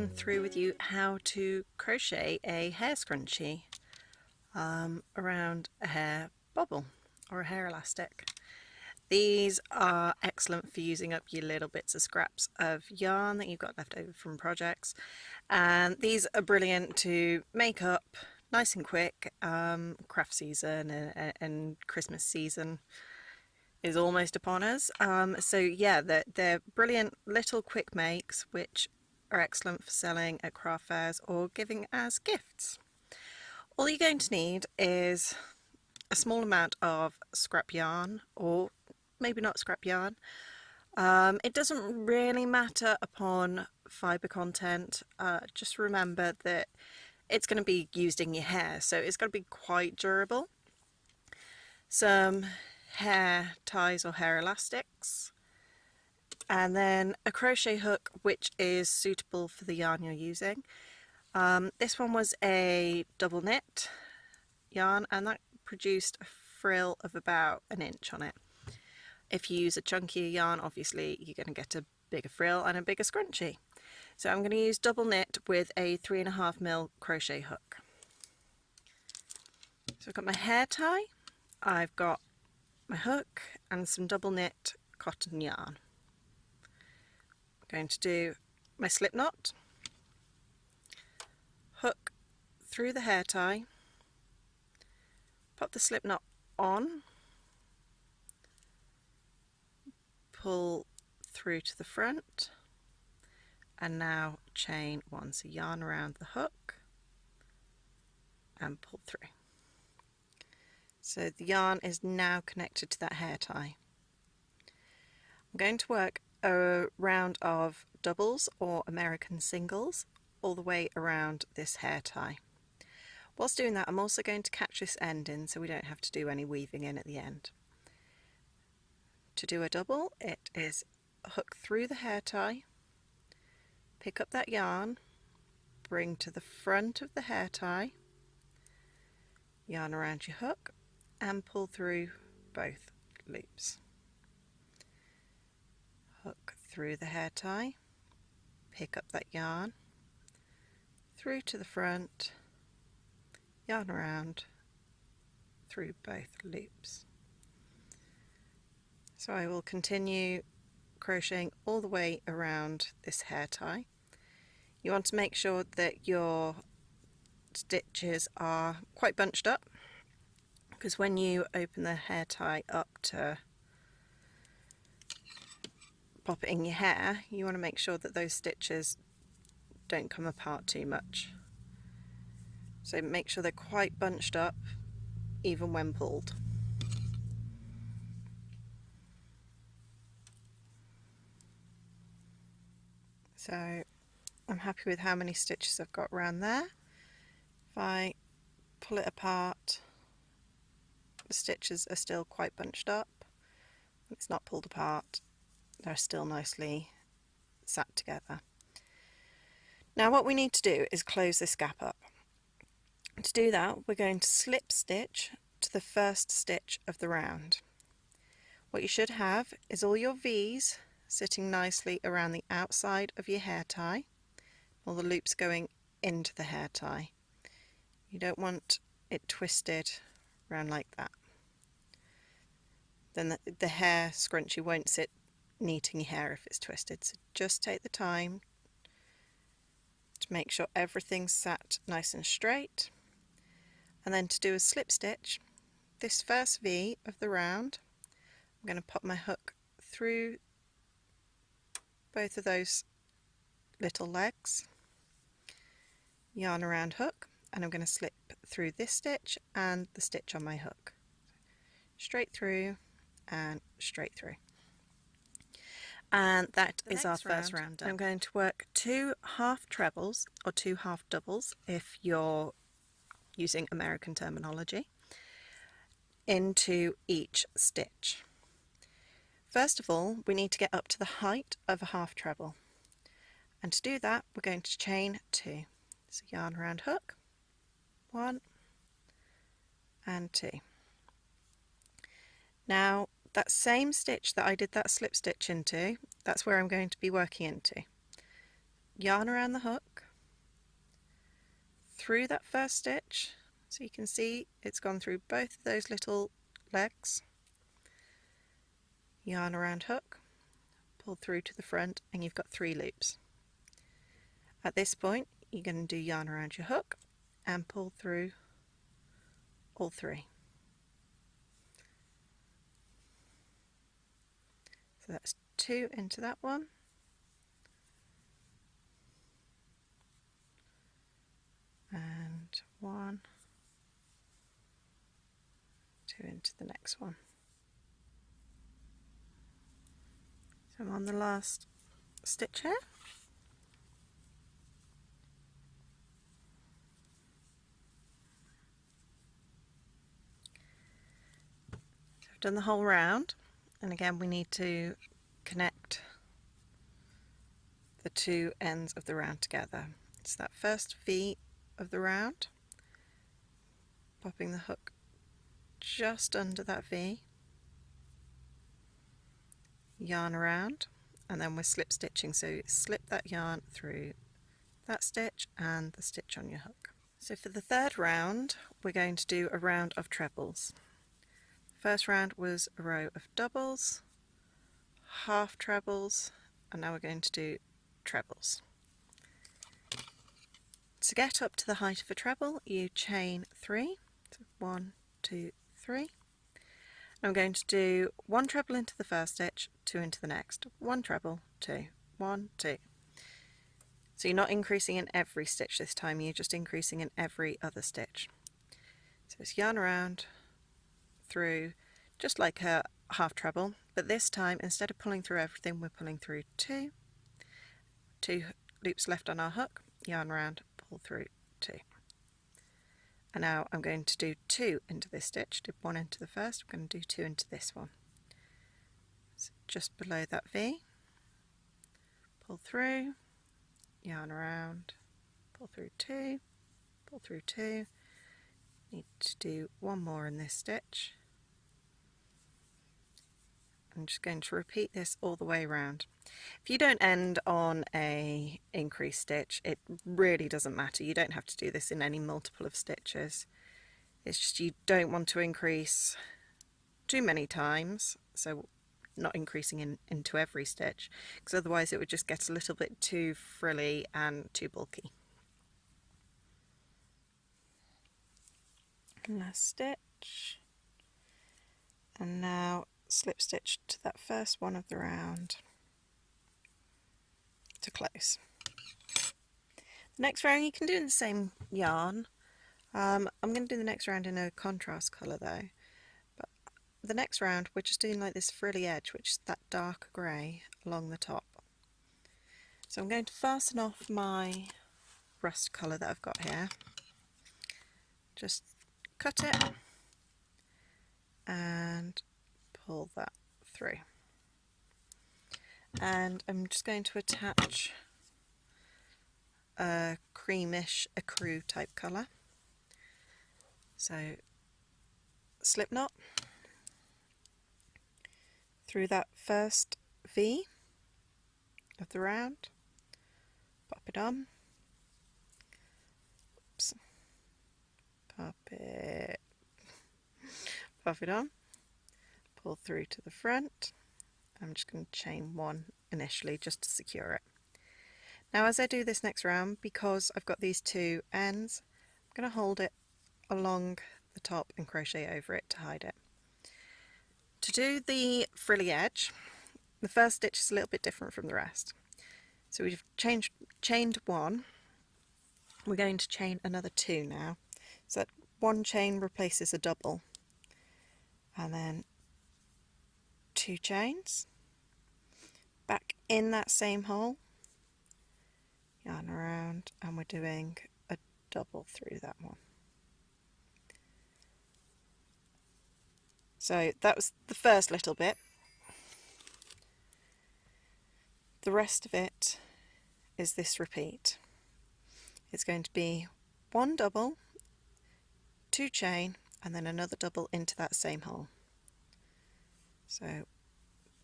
run through with you how to crochet a hair scrunchie around a hair bobble or a hair elastic. These are excellent for using up your little bits of scraps of yarn that you've got left over from projects, and these are brilliant to make up nice and quick. Craft season and Christmas season is almost upon us, so yeah, they're brilliant little quick makes which are excellent for selling at craft fairs or giving as gifts. All you're going to need is a small amount of scrap yarn, or maybe not scrap yarn. It doesn't really matter upon fibre content. Just remember that it's going to be used in your hair, so it's got to be quite durable. Some hair ties or hair elastics, and then a crochet hook which is suitable for the yarn you're using. This one was a double knit yarn, and that produced a frill of about an inch on it. If you use a chunkier yarn, obviously you're going to get a bigger frill and a bigger scrunchie. So I'm going to use double knit with a 3.5mm crochet hook. So I've got my hair tie, I've got my hook and some double knit cotton yarn. I'm going to do my slip knot, hook through the hair tie, pop the slip knot on, pull through to the front, and now chain one. So yarn around the hook and pull through. So the yarn is now connected to that hair tie. I'm going to work a round of doubles or American singles all the way around this hair tie. Whilst doing that, I'm also going to catch this end in so we don't have to do any weaving in at the end. To do a double, it is hook through the hair tie, pick up that yarn, bring to the front of the hair tie, yarn around your hook and pull through both loops. Hook through the hair tie, pick up that yarn, through to the front, yarn around, through both loops. So I will continue crocheting all the way around this hair tie. You want to make sure that your stitches are quite bunched up, because when you open the hair tie up to pop it in your hair, you want to make sure that those stitches don't come apart too much. So make sure they're quite bunched up even when pulled. So I'm happy with how many stitches I've got around there. If I pull it apart, the stitches are still quite bunched up. It's not pulled apart, they're still nicely sat together. Now what we need to do is close this gap up. To do that, we're going to slip stitch to the first stitch of the round. What you should have is all your V's sitting nicely around the outside of your hair tie, all the loops going into the hair tie. You don't want it twisted around like that. Then the hair scrunchie won't sit neat in your hair if it's twisted. So just take the time to make sure everything's sat nice and straight. And then to do a slip stitch, this first V of the round, I'm going to pop my hook through both of those little legs, yarn around hook, and I'm going to slip through this stitch and the stitch on my hook. Straight through and straight through. And that is our first round done. I'm going to work 2 half trebles or 2 half doubles if you're using American terminology into each stitch. First of all, we need to get up to the height of a half treble, and to do that we're going to chain 2. So yarn around hook, 1 and 2. Now that same stitch that I did that slip stitch into, that's where I'm going to be working into. yarn around the hook, through that first stitch, so you can see it's gone through both of those little legs, yarn around hook, pull through to the front, and you've got 3 loops. At this point you're going to do yarn around your hook and pull through all 3. So that's 2 into that one, and 1, 2 into the next one. So I'm on the last stitch here. So I've done the whole round, and again we need to connect the 2 ends of the round together. It's that first V of the round, popping the hook just under that V, yarn around, and then we're slip stitching, so slip that yarn through that stitch and the stitch on your hook. So for the third round we're going to do a round of trebles. First round was a row of doubles, half trebles, and now we're going to do trebles. To get up to the height of a treble you chain 3, so 1, 2, 3. I'm going to do 1 treble into the first stitch, 2 into the next, 1 treble, 2, 1, 2. So you're not increasing in every stitch this time, you're just increasing in every other stitch. So it's yarn around, through, just like a half treble, but this time instead of pulling through everything we're pulling through 2 loops left on our hook, yarn around, pull through 2. And now I'm going to do 2 into this stitch, did 1 into the first, I'm going to do 2 into this one. So just below that V, pull through, yarn around, pull through 2, pull through 2, need to do 1 more in this stitch. I'm just going to repeat this all the way around. If you don't end on a increased stitch, it really doesn't matter. You don't have to do this in any multiple of stitches. It's just you don't want to increase too many times, so not increasing into every stitch, because otherwise it would just get a little bit too frilly and too bulky. Last stitch, and now slip stitch to that first one of the round to close. The next round you can do in the same yarn. I'm going to do the next round in a contrast colour though, but the next round we're just doing like this frilly edge, which is that dark grey along the top. So I'm going to fasten off my rust colour that I've got here, just cut it and pull that through, and I'm just going to attach a creamish ecru type colour. So slip knot through that first V of the round, pop it on, oops, pop it on, pull through to the front. I'm just going to chain 1 initially just to secure it. Now as I do this next round, because I've got these 2 ends, I'm going to hold it along the top and crochet over it to hide it. To do the frilly edge, the first stitch is a little bit different from the rest. So we've chained 1, we're going to chain another 2 now, so that 1 chain replaces a double, and then 2 chains, back in that same hole, yarn around, and we're doing a double through that one. So that was the first little bit. The rest of it is this repeat. It's going to be 1 double, 2 chain, and then another double into that same hole. So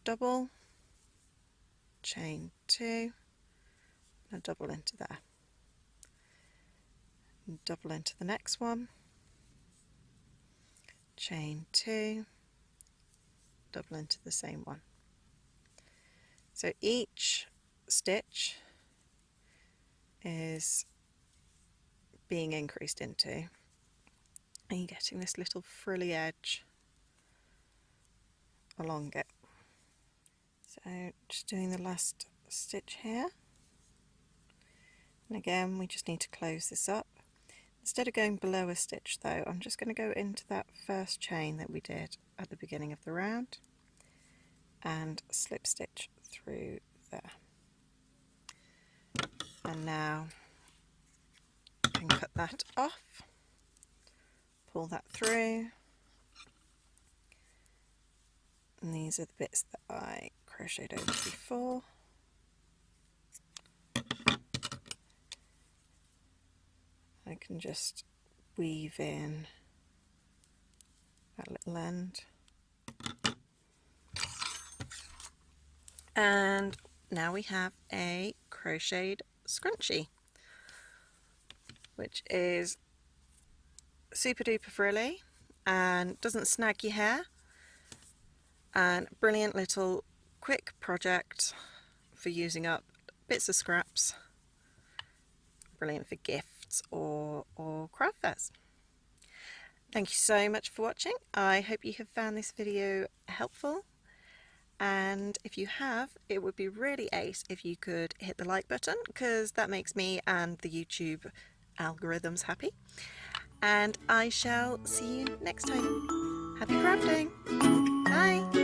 double, chain 2, a double into there, and double into the next one, chain 2, double into the same one. So each stitch is being increased into, and you're getting this little frilly edge along it. So just doing the last stitch here, and again we just need to close this up. Instead of going below a stitch though, I'm just going to go into that first chain that we did at the beginning of the round and slip stitch through there. And now I can cut that off, pull that through, and these are the bits that I crocheted over before. I can just weave in that little end. And now we have a crocheted scrunchie, which is super duper frilly and doesn't snag your hair, and brilliant little quick project for using up bits of scraps. Brilliant for gifts or craft fairs. Thank you so much for watching. I hope you have found this video helpful, and if you have, it would be really ace if you could hit the like button, because that makes me and the YouTube algorithms happy. And I shall see you next time. Happy crafting! Bye!